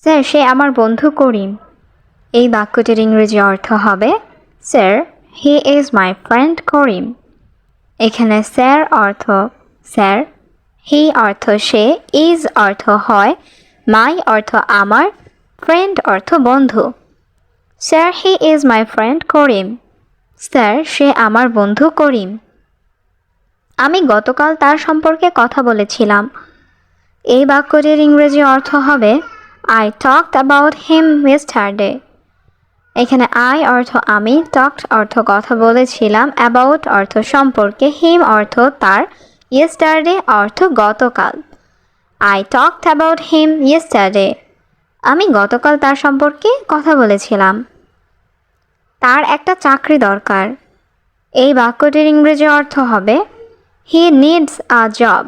Sir, সে আমার বন্ধু করিম। এই বাক্যটির ইংরেজি অর্থ হবে sir, he is my friend Karim. এখানে স্যার অর্থ স্যার, হি অর্থ সে, ইজ অর্থ হয়, মাই অর্থ আমার, ফ্রেন্ড অর্থ বন্ধু। Sir, he is my friend Karim. Sir, সে আমার বন্ধু করিম। আমি গতকাল তার সম্পর্কে কথা বলেছিলাম। এই বাক্যটির ইংরেজি অর্থ হবে I talked about him yesterday. এখানে I অর্থ আমি, talked অর্থ কথা বলেছিলাম, about অর্থ সম্পর্কে, him অর্থ তার, yesterday অর্থ গতকাল। I talked about him yesterday. আমি গতকাল তার সম্পর্কে কথা বলেছিলাম। তার একটা চাকরি দরকার। এই বাক্যটির ইংরেজি অর্থ হবে He needs a job.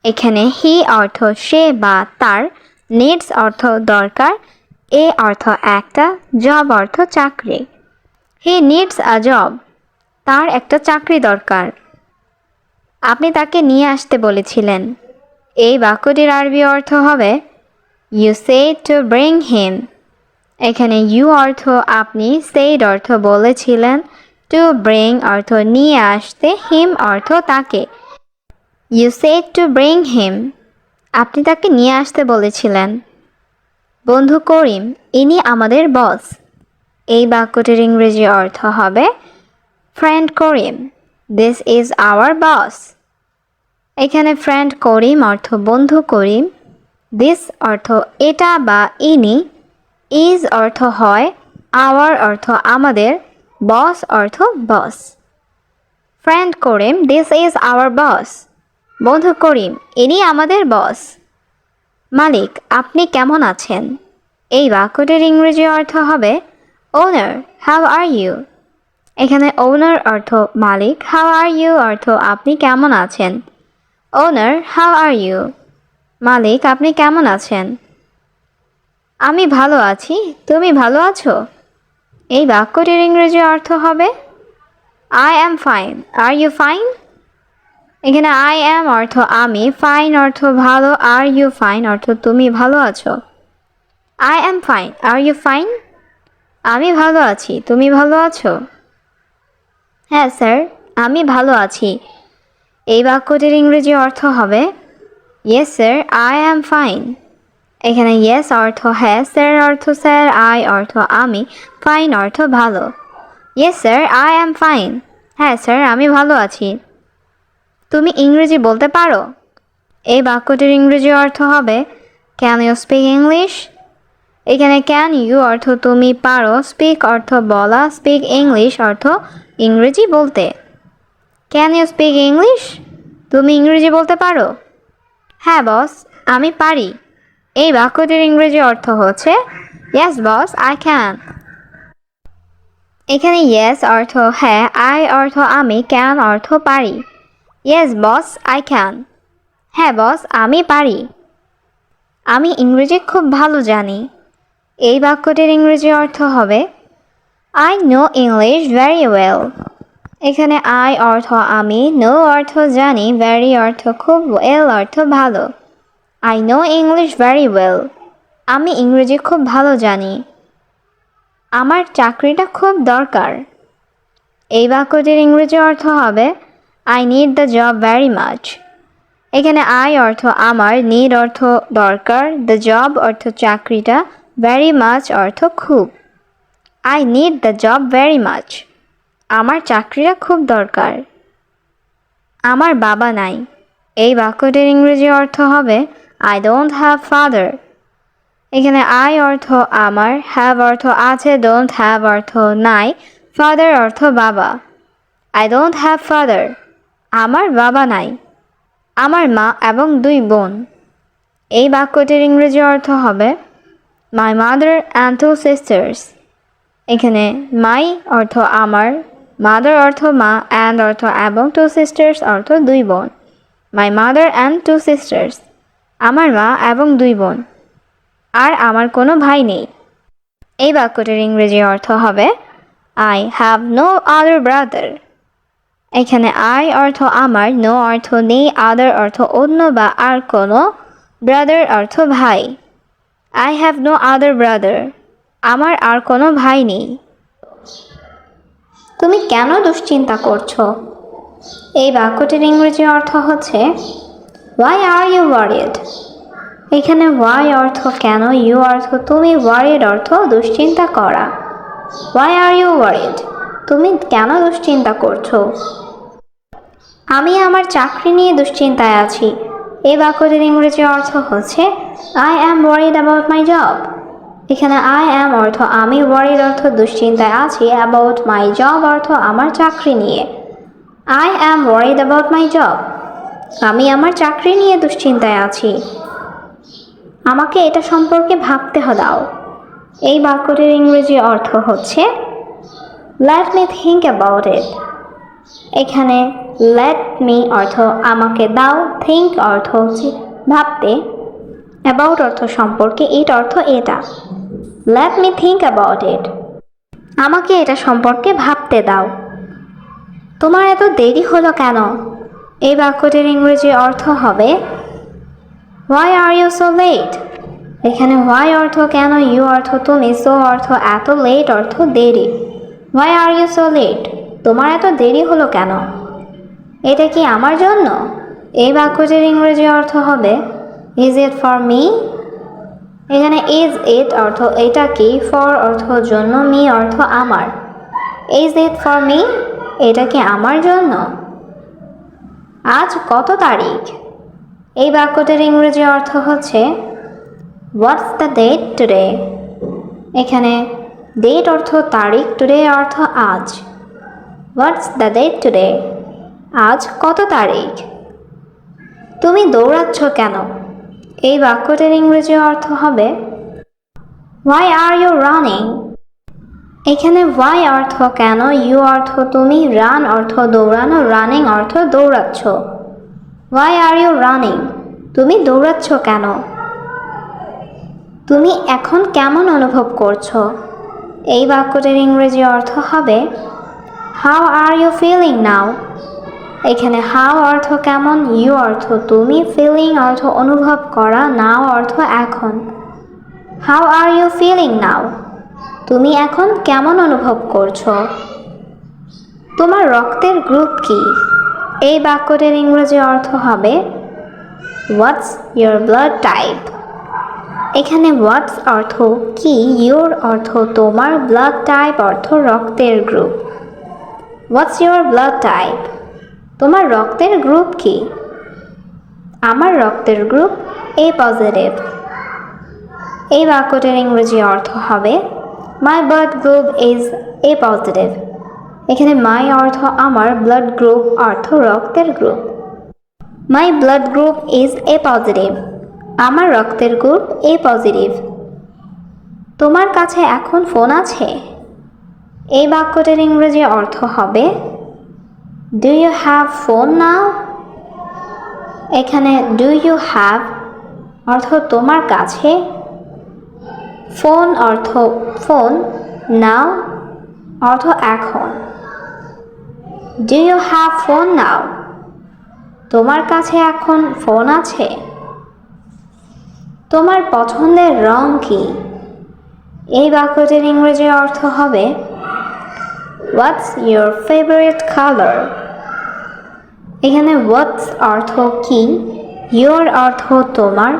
এখানে হি অর্থ সে বা তার, নিডস অর্থ দরকার, এ অর্থ একটা, জব অর্থ চাকরি। হি নিডস আ জব। তার একটা চাকরি দরকার। আপনি তাকে নিয়ে আসতে বলেছিলেন। এই বাক্যটির আরবি অর্থ হবে you said to bring him. এখানে ইউ অর্থ আপনি, সেড অর্থ বলেছিলেন, টু ব্রিং অর্থ নিয়ে আসতে, হিম অর্থ তাকে। You said to bring him. আপনি তাকে নিয়ে আসতে বলেছিলেন। বন্ধু করিম, ইনি আমাদের বস। এই বাক্যটির ইংরেজি অর্থ হবে friend Karim, this is our boss. এখানে ফ্রেন্ড করিম অর্থ বন্ধু করিম, দিস অর্থ এটা বা ইনি, ইজ অর্থ হয়, আওয়ার অর্থ আমাদের, বস অর্থ boss. Friend Karim, this is our boss. বন্ধু করিম, ইনি আমাদের বস। মালিক, আপনি কেমন আছেন? এই বাক্যটির ইংরেজি অর্থ হবে ওনার, হাউ আর ইউ। এখানে ওনার অর্থ মালিক, হাউ আর ইউ অর্থ আপনি কেমন আছেন। ওনার, হাউ আর ইউ। মালিক, আপনি কেমন আছেন? আমি ভালো আছি, তুমি ভালো আছো? এই বাক্যটির ইংরেজি অর্থ হবে I am fine, are you fine. এখানে আই অ্যাম অর্থ আমি, ফাইন অর্থ ভালো, আর ইউ ফাইন অর্থ তুমি ভালো আছো। I am fine, are you fine. আমি ভালো আছি, তুমি ভালো আছো? হ্যাঁ স্যার, আমি ভালো আছি। এই বাক্যটির ইংরেজি অর্থ হবে yes sir, I am fine. এখানে ইয়েস অর্থ হ্যাঁ, স্যার অর্থ স্যার, আই অর্থ আমি, ফাইন অর্থ ভালো। Yes sir, I am fine. হ্যাঁ স্যার, আমি ভালো আছি। তুমি ইংরেজি বলতে পারো? এই বাক্যটির ইংরেজি অর্থ হবে ক্যান ইউ স্পিক ইংলিশ। এখানে ক্যান ইউ অর্থ তুমি পারো, স্পিক অর্থ বলা, স্পিক ইংলিশ অর্থ ইংরেজি বলতে। Can you speak English? তুমি ইংরেজি বলতে পারো? হ্যাঁ বস, আমি পারি। এই বাক্যটির ইংরেজি অর্থ হচ্ছে ইয়েস বস, আই ক্যান। এখানে ইয়েস অর্থ হ্যাঁ, আই অর্থ আমি, ক্যান অর্থ পারি। Yes boss, I can. হ্যাঁ বস, আমি পারি। আমি ইংরেজি খুব ভালো জানি। এই বাক্যটির ইংরেজি অর্থ হবে I no English very well. এখানে আই অর্থ আমি, নো অর্থ জানি, ভেরি অর্থ খুব, ওয়েল অর্থ ভালো। I know English very well. আমি ইংরেজি খুব ভালো জানি। আমার চাকরিটা খুব দরকার। এই বাক্যটির ইংরেজি অর্থ হবে I need the job very much. এখানে আই অর্থ আমার, নিড অর্থ দরকার, দ্য জব অর্থ চাকরিটা, ভেরি মাচ অর্থ খুব। I need the job very much. আমার চাকরিটা খুব দরকার। আমার বাবা নাই। এই বাক্যটির ইংরেজি অর্থ হবে আই ডোন্ট হ্যাভ ফাদার। এখানে আই অর্থ আমার, হ্যাভ অর্থ আছে, ডোন্ট হ্যাভ অর্থ নাই, ফাদার অর্থ বাবা। I don't have father. আমার বাবা নাই। আমার মা এবং 2 বোন। এই বাক্যটির ইংরেজি অর্থ হবে মাই মাদার অ্যান্ড 2 সিস্টার্স। এখানে মাই অর্থ আমার, মাদার অর্থ মা, অ্যান্ড অর্থ এবং, 2 সিস্টার্স অর্থ 2 বোন। My mother and 2 sisters. আমার মা এবং 2 বোন। আর আমার কোনো ভাই নেই। এই বাক্যটির ইংরেজি অর্থ হবে I have no other brother। এখানে I অর্থ আমার, no অর্থ নেই, other অর্থ অন্য বা আর কোনো, brother অর্থ ভাই। I have no other brother। আমার আর কোনো ভাই নেই। তুমি কেন দুশ্চিন্তা করছো? এই বাক্যটির ইংরেজি অর্থ হচ্ছে Why are you worried? এখানে why অর্থ কেন, you অর্থ তুমি, worried অর্থ দুশ্চিন্তা করা। Why are you worried? তুমি কেন দুশ্চিন্তা করছো? আমি আমার চাকরি নিয়ে দুশ্চিন্তায় আছি। এই বাক্যটির ইংরেজি অর্থ হচ্ছে I am worried about my job। এখানে I am অর্থ আমি, worried অর্থ দুশ্চিন্তায় আছি, about my job অর্থ আমার চাকরি নিয়ে। I am worried about my job। আমি আমার চাকরি নিয়ে দুশ্চিন্তায় আছি। আমাকে এটা সম্পর্কে ভাবতে দাও। এই বাক্যটির ইংরেজি অর্থ হচ্ছে Let me think about it। এখানে let me অর্থ আমাকে দাও, think অর্থ হচ্ছে ভাবতে, about অর্থ সম্পর্কে, it অর্থ এটা। Let me think about it। আমাকে এটা সম্পর্কে ভাবতে দাও। তোমার এত দেরি হলো কেন? এই বাক্যটির ইংরেজি অর্থ হবে Why are you so late? এখানে why অর্থ কেন, you অর্থ তুমি, so অর্থ এত, late অর্থ দেরি। Why are you so late? তোমার এত দেরি হলো কেন? এটা কি আমার জন্য? এই বাক্যটির ইংরেজি অর্থ হবে Is it for me? এখানে is it অর্থ এটা কি, for অর্থ জন্য, me অর্থ আমার। Is it for me? এটা কি আমার জন্য? আজ কত তারিখ? এই বাক্যটির ইংরেজি অর্থ হচ্ছে What's the date today? এখানে date অর্থ তারিখ, today অর্থ আজ। What's the date today? আজ কত তারিখ? তুমি দৌড়াচ্ছ কেন? এই বাক্যটির ইংরেজি অর্থ হবে Why are you running? এখানে why অর্থ কেন, you অর্থ তুমি, run অর্থ দৌড়ানো, running অর্থ দৌড়াচ্ছ। Why are you running? তুমি দৌড়াচ্ছ কেন? তুমি এখন কেমন অনুভব করছো? এই বাক্যটির ইংরেজি অর্থ হবে How are you feeling now? এখানে how অর্থ কেমন, you অর্থ তুমি, feeling অর্থ অনুভব করা, now অর্থ এখন। How are you feeling now? তুমি এখন কেমন অনুভব করছো? তোমার রক্তের গ্রুপ কি? এই বাক্যটির ইংরেজি অর্থ হবে What's your blood type? এখানে what's অর্থ কি, your অর্থ তোমার, blood type অর্থ রক্তের group. What's your blood type? তোমার রক্তের গ্রুপ কি? আমার রক্তের গ্রুপ A পজিটিভ। এই বাক্যটির ইংরেজি অর্থ হবে My blood group is A positive. এখানে my অর্থ আমার, blood group অর্থ রক্তের group. My blood group is A positive. আমার রক্তের গ্রুপ A পজিটিভ। তোমার কাছে এখন ফোন আছে? এই বাক্যটির ইংরেজি অর্থ হবে Do you have phone now? এখানে do you have অর্থ তোমার কাছে, ফোন অর্থ ফোন, now অর্থ এখন। Do you have phone now? তোমার কাছে এখন ফোন আছে? তোমার পছন্দের রং কি? এই বাক্যটির ইংরেজি অর্থ হবে What's your favorite color? এখানে what's অর্থ কি, your অর্থ তোমার,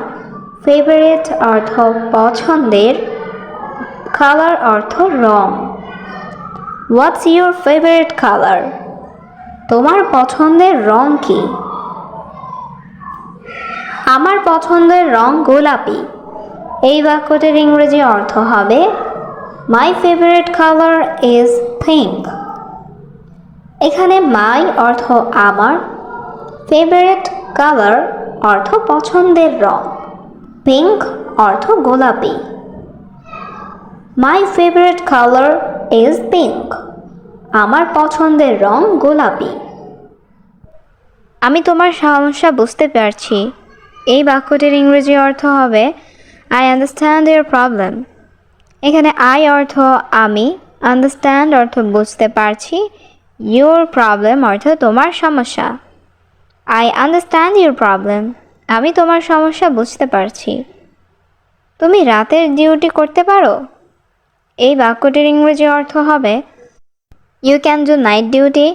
favorite অর্থ পছন্দের, color অর্থ রং। What's your favorite color? তোমার পছন্দের রং কি? আমার পছন্দের রং গোলাপি। এই বাক্যটির ইংরেজি অর্থ হবে My favorite color is pink। এখানে my অর্থ আমার, favorite color অর্থ পছন্দের রং, pink অর্থ গোলাপি। My favorite color is pink। আমার পছন্দের রং গোলাপি। আমি তোমার সমস্যা বুঝতে পারছি। এই বাক্যটির ইংরেজি অর্থ হবে আই আন্ডারস্ট্যান্ড ইউর প্রবলেম। এখানে আই অর্থ আমি, আন্ডারস্ট্যান্ড অর্থ বুঝতে পারছি, ইউর প্রবলেম অর্থ তোমার সমস্যা। I understand your problem. আমি তোমার সমস্যা বুঝতে পারছি। তুমি রাতের ডিউটি করতে পারো? এই বাক্যটির ইংরেজি অর্থ হবে you can do night duty.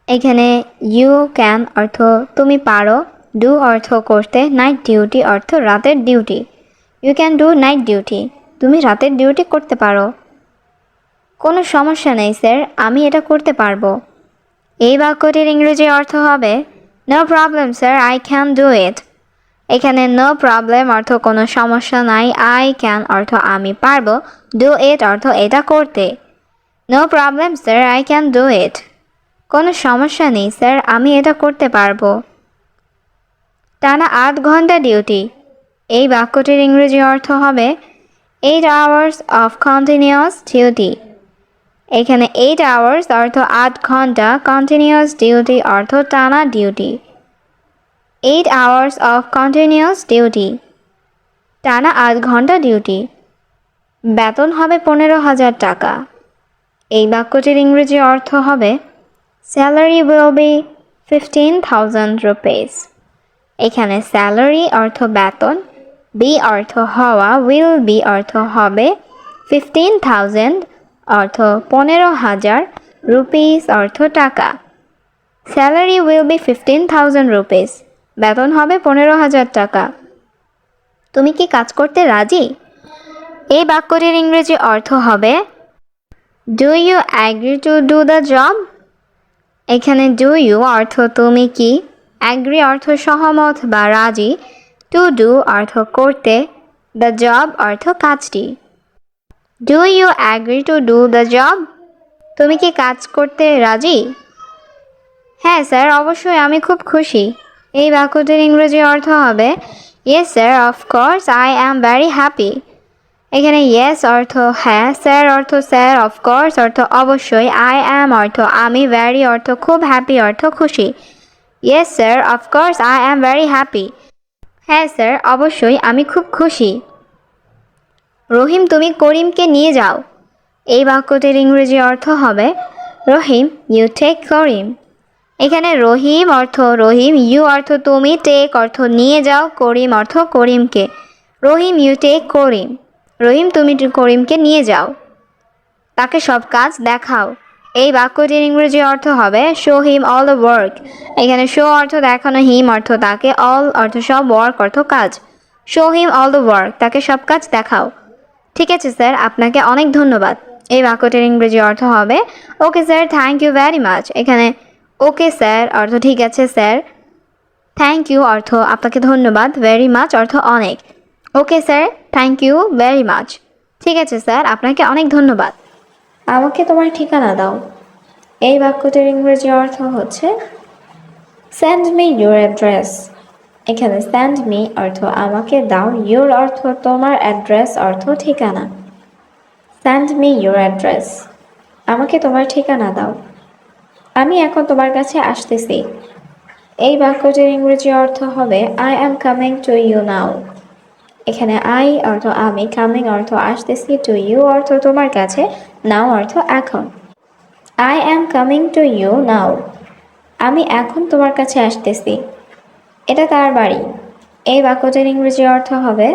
এখানে ইউ ক্যান অর্থ তুমি পারো, ডু অর্থ করতে, নাইট ডিউটি অর্থ রাতের ডিউটি। You can do night duty. তুমি রাতের ডিউটি করতে পারো। কোনো সমস্যা নেই স্যার, আমি এটা করতে পারবো। এই বাক্যটির ইংরেজি অর্থ হবে no problem sir, I can do it. এখানে নো প্রবলেম অর্থ কোনো সমস্যা নাই, আই ক্যান অর্থ আমি পারবো, ডু ইট অর্থ এটা করতে। No problem sir, I can do it. কোনো সমস্যা নেই স্যার, আমি এটা করতে পারবো। টানা ৮ ঘন্টা ডিউটি। এই বাক্যটির ইংরেজি অর্থ হবে 8 hours of continuous duty। এখানে 8 hours অর্থ ৮ ঘন্টা, কন্টিনিউয়াস ডিউটি অর্থ টানা duty. 8 hours of continuous duty, টানা ৮ ঘন্টা ডিউটি। বেতন হবে ১৫,০০০ টাকা। এই বাক্যটির ইংরেজি অর্থ হবে স্যালারি will be 15,000 rupees। এখানে স্যালারি অর্থ বেতন, বি অর্থ হওয়া, will be অর্থ হবে, 15,000 অর্থ ১৫,০০০, রুপিস অর্থ টাকা। স্যালারি will be 15,000 rupees, বেতন হবে ১৫,০০০ টাকা। তুমি কি কাজ করতে রাজি? এই বাক্যটির ইংরেজি অর্থ হবে do you agree to do the job. এখানে ডু ইউ অর্থ তুমি কি, অ্যাগ্রি অর্থ সহমত বা রাজি, টু ডু অর্থ করতে, দ্য জব অর্থ কাজটি। Do you agree to do the job? তুমি কি কাজ করতে রাজি? হ্যাঁ স্যার, অবশ্যই, আমি খুব খুশি। এই বাক্যটির ইংরেজি অর্থ হবে yes sir, of course I am very happy. এখানে ইয়েস অর্থ হ্যাঁ, স্যার অর্থ স্যার, অফকোর্স অর্থ অবশ্যই, আই অ্যাম অর্থ আমি, ভেরি অর্থ খুব, হ্যাপি অর্থ খুশি। Yes sir, of course I am very happy. হ্যাঁ স্যার, অবশ্যই, আমি খুব খুশি। রহিম, তুমি করিমকে নিয়ে যাও। এই বাক্যটির ইংরেজি অর্থ হবে রহিম, ইউ টেক করিম। এখানে রহিম অর্থ রহিম, ইউ অর্থ তুমি, টেক অর্থ নিয়ে যাও, করিম অর্থ করিমকে। রহিম, ইউ টেক করিম। রহিম, তুমি করিমকে নিয়ে যাও। তাকে সব কাজ দেখাও। এই বাক্যটির ইংরেজি অর্থ হবে show him all the work. এখানে শো অর্থ দেখানো, হিম অর্থ তাকে, অল অর্থ সব, ওয়ার্ক অর্থ কাজ। Show him all the work, তাকে সব কাজ দেখাও। ঠিক আছে স্যার, আপনাকে অনেক ধন্যবাদ। এই বাক্যটির ইংরেজি অর্থ হবে okay sir, thank you very much. এখানে ওকে স্যার অর্থ ঠিক আছে স্যার, থ্যাংক ইউ অর্থ আপনাকে ধন্যবাদ, ভেরি মাচ অর্থ অনেক। Okay sir, thank you very much. ঠিক আছে স্যার, আপনাকে অনেক ধন্যবাদ। আমাকে তোমার ঠিকানা দাও। এই বাক্যটির ইংরেজি অর্থ হচ্ছে সেন্ড মি ইউর অ্যাড্রেস। এখানে সেন্ড মি অর্থ আমাকে দাও, ইউর অর্থ তোমার, অ্যাড্রেস অর্থ ঠিকানা। সেন্ড মি ইউর অ্যাড্রেস, আমাকে তোমার ঠিকানা দাও। আমি এখন তোমার কাছে আসতেছি। এই বাক্যটির ইংরেজি অর্থ হবে I am coming to you now. এখানে আই অর্থ আমি, কামিং অর্থ আসতেছি, টু ইউ অর্থ তোমার কাছে, নাও অর্থ এখন। I am coming to you now, আমি এখন তোমার কাছে আসতেছি। এটা তার বাড়ি। এই বাক্যটির ইংরেজি অর্থ হবে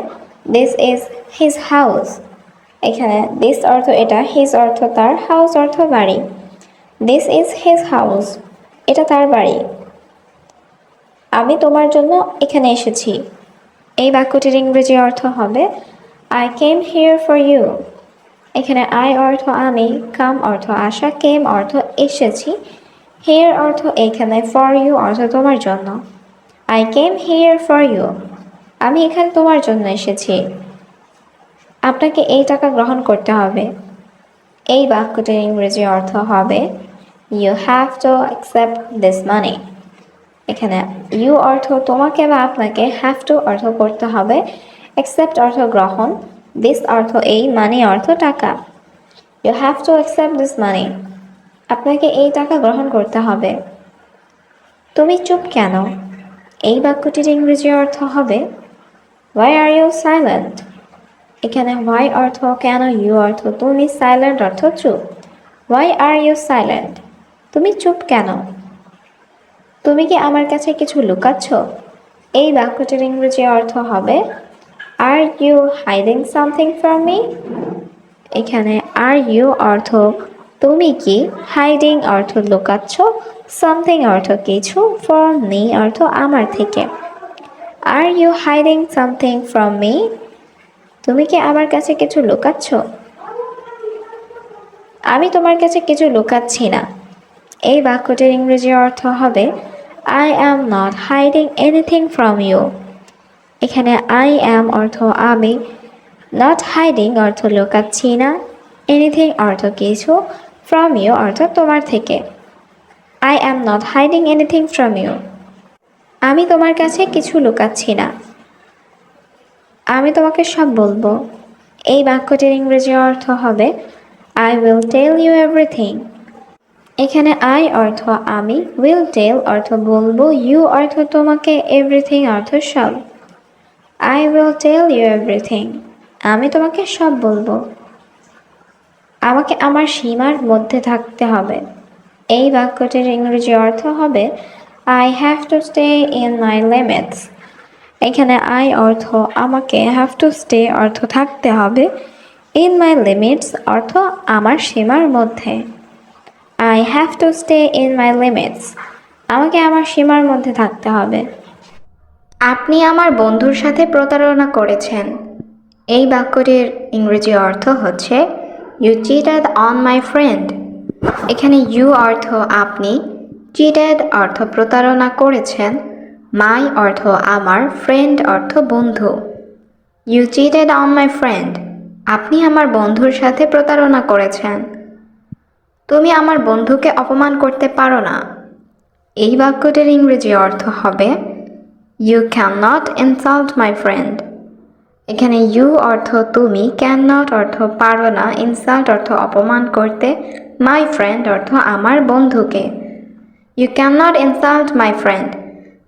দিস ইজ হিজ হাউস। এখানে দিস অর্থ এটা, হিজ অর্থ তার, হাউস অর্থ বাড়ি। দিস ইজ হিজ হাউস, এটা তার বাড়ি। আমি তোমার জন্য এখানে এসেছি। এই বাক্যটির ইংরেজি অর্থ হবে I came here for you. এখানে আই অর্থ আমি, কাম অর্থ আসা, কেম অর্থ এসেছি, হিয়ার অর্থ এখানে, ফর ইউ অর্থ তোমার জন্য। I came here for you, আমি এখানে তোমার জন্য এসেছি। আপনাকে এই টাকা গ্রহণ করতে হবে। এই বাক্যটির ইংরেজি অর্থ হবে you have to accept this money. এখানে ইউ অর্থ তোমাকে বা আপনাকে, হ্যাভ টু অর্থ করতে হবে, অ্যাকসেপ্ট অর্থ গ্রহণ, দিস অর্থ এই, মানি অর্থ টাকা। You have to accept this money, আপনাকে এই টাকা গ্রহণ করতে হবে। তুমি চুপ কেন? এই বাক্যটির ইংরেজি অর্থ হবে হোয়াই আর ইউ সাইলেন্ট। এখানে why অর্থ কেন, you অর্থ তুমি, silent অর্থ চুপ। Why are you silent? তুমি চুপ কেন? তুমি কি আমার কাছে কিছু লুকাচ্ছ? এই বাক্যটির ইংরেজি অর্থ হবে Are you hiding something from me? এখানে আর ইউ অর্থ তুমি কি, হাইডিং অর্থ লুকাচ্ছ, সামথিং অর্থ কিছু, ফ্রম মি অর্থ আমার থেকে। Are you hiding something from me? তুমি কি আমার কাছে কিছু লুকাচ্ছ? আমি তোমার কাছে কিছু লুকাচ্ছি না। এই বাক্যটির ইংরেজি অর্থ হবে I am not hiding anything from you. এখানে আই অ্যাম অর্থ আমি, নট হাইডিং অর্থ লুকাচ্ছি না, এনিথিং অর্থ কিছু, ফ্রম ইউ অর্থ তোমার থেকে। I am not hiding anything from you. আমি তোমার কাছে কিছু লুকাচ্ছি না। আমি তোমাকে সব বলবো। এই বাক্যটির ইংরেজি অর্থ হবে I will tell you everything. এখানে আই অর্থ আমি, উইল টেল অর্থ বলবো, ইউ অর্থ তোমাকে, এভরিথিং অর্থ সব। I will tell you everything. আমি তোমাকে সব বলবো। আমাকে আমার সীমার মধ্যে থাকতে হবে। এই বাক্যটির ইংরেজি অর্থ হবে I have to stay in my limits. এখানে আই অর্থ আমাকে, হ্যাভ টু স্টে অর্থ থাকতে হবে, ইন মাই লিমিটস অর্থ আমার সীমার মধ্যে। I have to stay in my limits. আমাকে আমার সীমার মধ্যে থাকতে হবে। আপনি আমার বন্ধুর সাথে প্রতারণা করেছেন। এই বাক্যটির ইংরেজি অর্থ হচ্ছে you cheated on my friend. এখানে ইউ অর্থ আপনি, চিটেড অর্থ প্রতারণা করেছেন, মাই অর্থ আমার, ফ্রেন্ড অর্থ বন্ধু। You cheated on my friend. আপনি আমার বন্ধুর সাথে প্রতারণা করেছেন। তুমি আমার বন্ধুকে অপমান করতে পারো না। এই বাক্যটির ইংরেজি অর্থ হবে you can not insult my friend. এখানে ইউ অর্থ তুমি, ক্যান নট অর্থ পারো না, ইনসাল্ট অর্থ অপমান করতে, মাই ফ্রেন্ড অর্থ আমার বন্ধুকে। You can not insult my friend.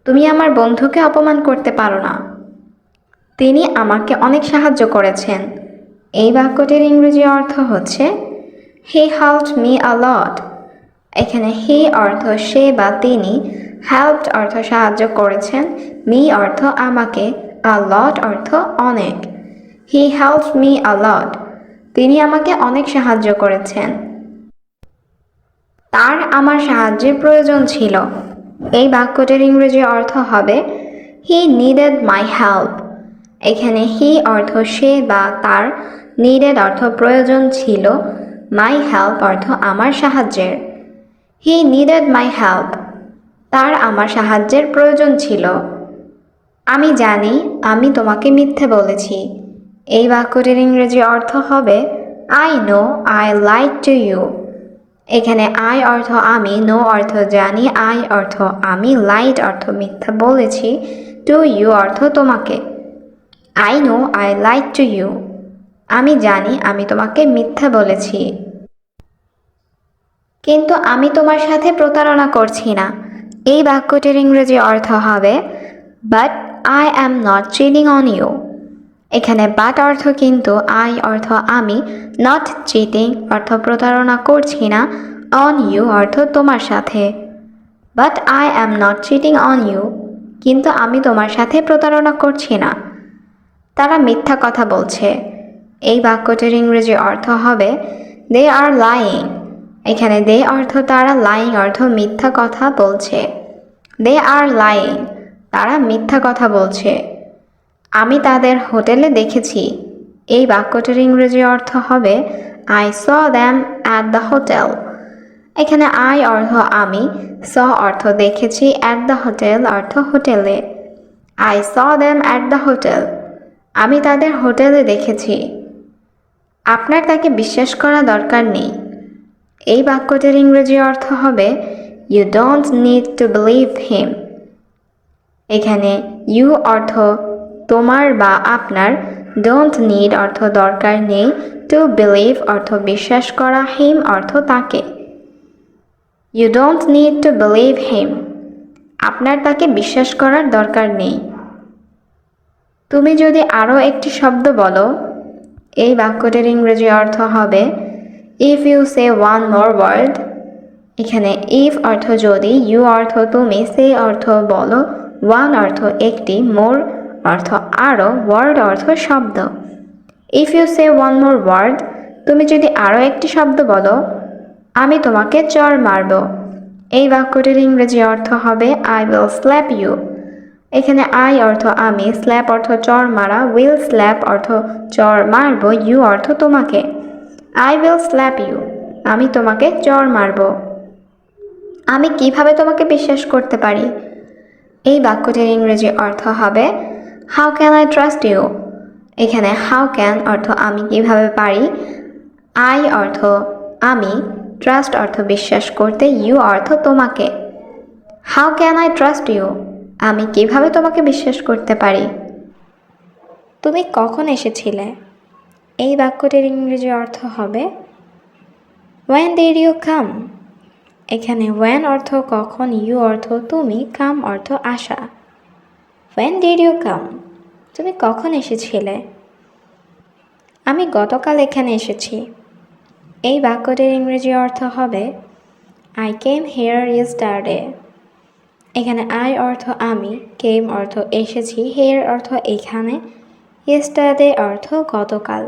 তুমি আমার বন্ধুকে অপমান করতে পারো না। তিনি আমাকে অনেক সাহায্য করেছেন। এই বাক্যটির ইংরেজি অর্থ হচ্ছে হি হেল্পড মি আ লট। এখানে হি অর্থ সে বা তিনি, হেল্পড অর্থ সাহায্য করেছেন, মি অর্থ আমাকে, আ লট অর্থ অনেক। হি হেল্পড মি আ লট। তিনি আমাকে অনেক সাহায্য করেছেন। তার আমার সাহায্যের প্রয়োজন ছিল। এই বাক্যটির ইংরেজি অর্থ হবে হি নিডেড মাই হেল্প। এখানে হি অর্থ সে বা তার, নিডেড অর্থ প্রয়োজন ছিল, মাই হেল্প অর্থ আমার সাহায্যের। হি নিডেড মাই হেল্প। তার আমার সাহায্যের প্রয়োজন ছিল। আমি জানি আমি তোমাকে মিথ্যে বলেছি। এই বাক্যটির ইংরেজি অর্থ হবে I know I lied to you. এখানে আই অর্থ আমি, নো অর্থ জানি, আই অর্থ আমি, লাইড অর্থ মিথ্যা বলেছি, টু ইউ অর্থ তোমাকে। I know I lied to you. আমি জানি আমি তোমাকে মিথ্যা বলেছি। কিন্তু আমি তোমার সাথে প্রতারণা করছি না। এই বাক্যটির ইংরেজি অর্থ হবে but I am not cheating on you. এখানে বাট অর্থ কিন্তু, আই অর্থ আমি, নট চিটিং অর্থ প্রতারণা করছি না, অন ইউ অর্থ তোমার সাথে। But I am not cheating on you. কিন্তু আমি তোমার সাথে প্রতারণা করছি না। তারা মিথ্যা কথা বলছে। এই বাক্যটির ইংরেজি অর্থ হবে দে আর লাইং। এখানে দে অর্থ তারা, লাইং অর্থ মিথ্যা কথা বলছে। দে আর লাইং। তারা মিথ্যা কথা বলছে। আমি তাদের হোটেলে দেখেছি। এই বাক্যটির ইংরেজি অর্থ হবে I saw them at the hotel. এখানে আই অর্থ আমি, স অর্থ দেখেছি, অ্যাট দ্য হোটেল অর্থ হোটেলে। I saw them at the hotel. আমি তাদের হোটেলে দেখেছি। আপনার তাকে বিশ্বাস করা দরকার নেই। এই বাক্যটির ইংরেজি অর্থ হবে you don't need to believe him. এখানে ইউ অর্থ তোমার বা আপনার, ডোন্ট নিড অর্থ দরকার নেই, টু বিলিভ অর্থ বিশ্বাস করা, হিম অর্থ তাকে। You don't need to believe him. আপনার তাকে বিশ্বাস করার দরকার নেই। তুমি যদি আরও একটি শব্দ বলো, এই বাক্যটির ইংরেজি অর্থ হবে if you say one more word. এখানে ইফ অর্থ যদি, ইউ অর্থ তুমি, সে অর্থ বলো, ওয়ান অর্থ একটি, মোর অর্থ আরও, ওয়ার্ড অর্থ শব্দ। If you say one more word, তুমি যদি আরও একটি শব্দ বলো, আমি তোমাকে চড় মারব। এই বাক্যটির ইংরেজি অর্থ হবে আই উইল স্ল্যাপ ইউ। এখানে আই অর্থ আমি, স্ল্যাপ অর্থ চড় মারা, উইল স্ল্যাপ অর্থ চড় মারব, ইউ অর্থ তোমাকে। আই উইল স্ল্যাপ ইউ, আমি তোমাকে চড় মারব। আমি কিভাবে তোমাকে বিশ্বাস করতে পারি? এই বাক্যটির ইংরেজি অর্থ হবে how can I trust you. এখানে হাউ ক্যান অর্থ আমি কিভাবে পারি, আই অর্থ আমি, ট্রাস্ট অর্থ বিশ্বাস করতে, ইউ অর্থ তোমাকে। How can I trust you, আমি কিভাবে তোমাকে বিশ্বাস করতে পারি? তুমি কখন এসেছিলে? এই বাক্যটির ইংরেজি অর্থ হবে when did you come। এখানে when অর্থ কখন, ইউ অর্থ তুমি, কাম অর্থ আসা। when did you come, তুমি কখন এসেছিলে? আমি গতকাল এখানে এসেছি। এই বাক্যটির ইংরেজি অর্থ হবে I came here yesterday। এখানে I অর্থ আমি, came অর্থ এসেছি, here অর্থ এখানে, yesterday অর্থ গতকাল।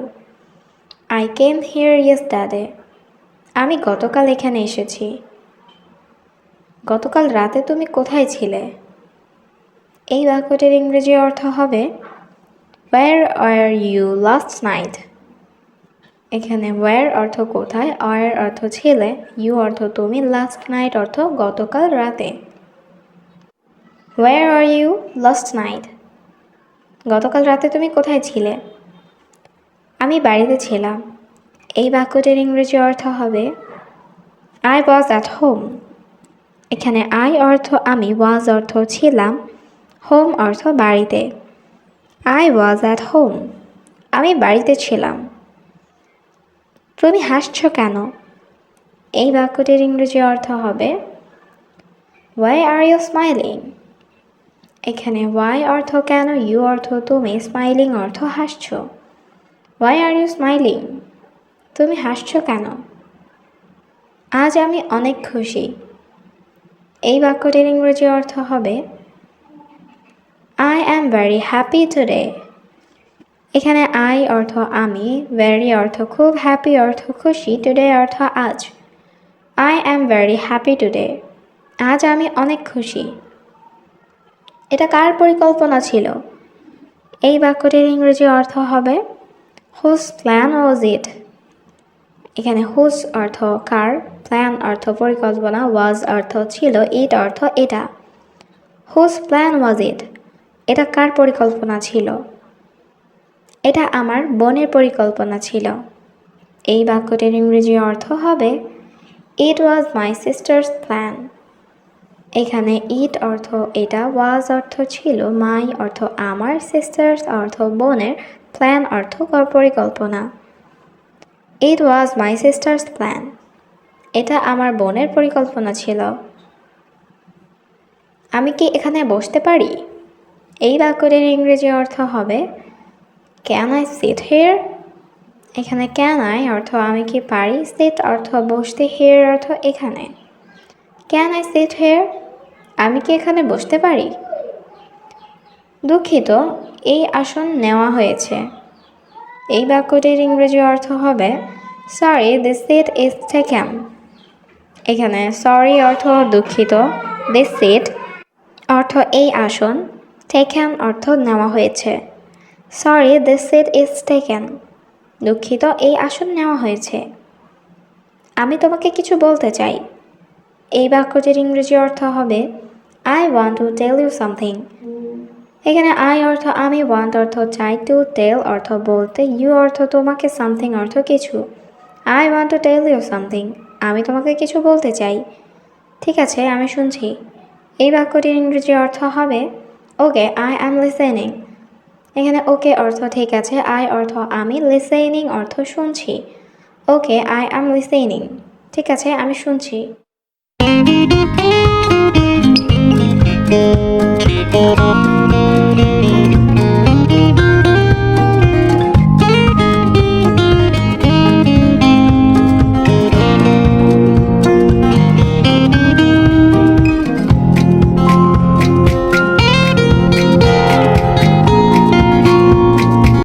I came here yesterday, আমি গতকাল এখানে এসেছি। গতকাল রাতে তুমি কোথায় ছিলে? এই বাক্যটির ইংরেজি অর্থ হবে Where were you last night। এখানে where অর্থ কোথায়, where অর্থ ছিলে, you অর্থ তুমি, last night অর্থ গতকাল রাতে। Where are you last night, গতকাল রাতে তুমি কোথায় ছিলে? আমি বাড়িতে ছিলাম। এই বাক্যটির ইংরেজি অর্থ হবে I was at home। এখানে I অর্থ আমি, was অর্থ ছিলাম, home অর্থ বাড়িতে। I was at home, আমি বাড়িতে ছিলাম। তুমি হাসছো কেন? এই বাক্যটির ইংরেজি অর্থ হবে Why are you smiling। এখানে why অর্থ কেন, you অর্থ তুমি, smiling অর্থ হাসছো। Why are you smiling, তুমি হাসছো কেন? আজ আমি অনেক খুশি। এই বাক্যটির ইংরেজি অর্থ হবে I am very happy today। এখানে I অর্থ আমি, very অর্থ খুব, happy অর্থ খুশি, today অর্থ আজ। I am very happy today, আজ আমি অনেক খুশি। এটা কার পরিকল্পনা ছিল? এই বাক্যটির ইংরেজি অর্থ হবে whose plan was it। এখানে whose অর্থ কার, plan অর্থ পরিকল্পনা, was অর্থ ছিল, it অর্থ এটা। whose plan was it, এটা কার পরিকল্পনা ছিল? এটা আমার বোনের পরিকল্পনা ছিল। এই বাক্যটির ইংরেজি অর্থ হবে It was my sister's plan। এখানে it অর্থ এটা, was অর্থ ছিল, my অর্থ আমার, sisters অর্থ বোনের, plan অর্থ পরিকল্পনা। It was my sister's plan, এটা আমার বোনের পরিকল্পনা ছিল। আমি কি এখানে বসতে পারি? এই বাক্যটির ইংরেজি অর্থ হবে Can I sit here। এখানে can I অর্থ আমি কি পারি, sit অর্থ বসতে, here অর্থ এখানে। Can I sit here, আমি কি এখানে বসতে পারি? দুঃখিত, এই আসন নেওয়া হয়েছে। এই বাক্যটির ইংরেজি অর্থ হবে Sorry, this seat is taken। এখানে sorry অর্থ দুঃখিত, this seat অর্থ এই আসন, taken অর্থ নেওয়া হয়েছে। Sorry, this seat is taken, দুঃখিত এই আসন নেওয়া হয়েছে। আমি তোমাকে কিছু বলতে চাই। এই বাক্যটির ইংরেজি অর্থ হবে I want to tell you something। এখানে I অর্থ আমি, want অর্থ চাই, to tell অর্থ বলতে, you অর্থ তোমাকে, something অর্থ কিছু। I want to tell you something, আমি তোমাকে কিছু বলতে চাই। ঠিক আছে, আমি শুনছি। এই বাক্যটির ইংরেজি অর্থ হবে ওকে, I am listening। এখানে ওকে অর্থ ঠিক আছে, I অর্থ আমি, listening অর্থ শুনছি। ওকে, I am listening, ঠিক আছে আমি শুনছি।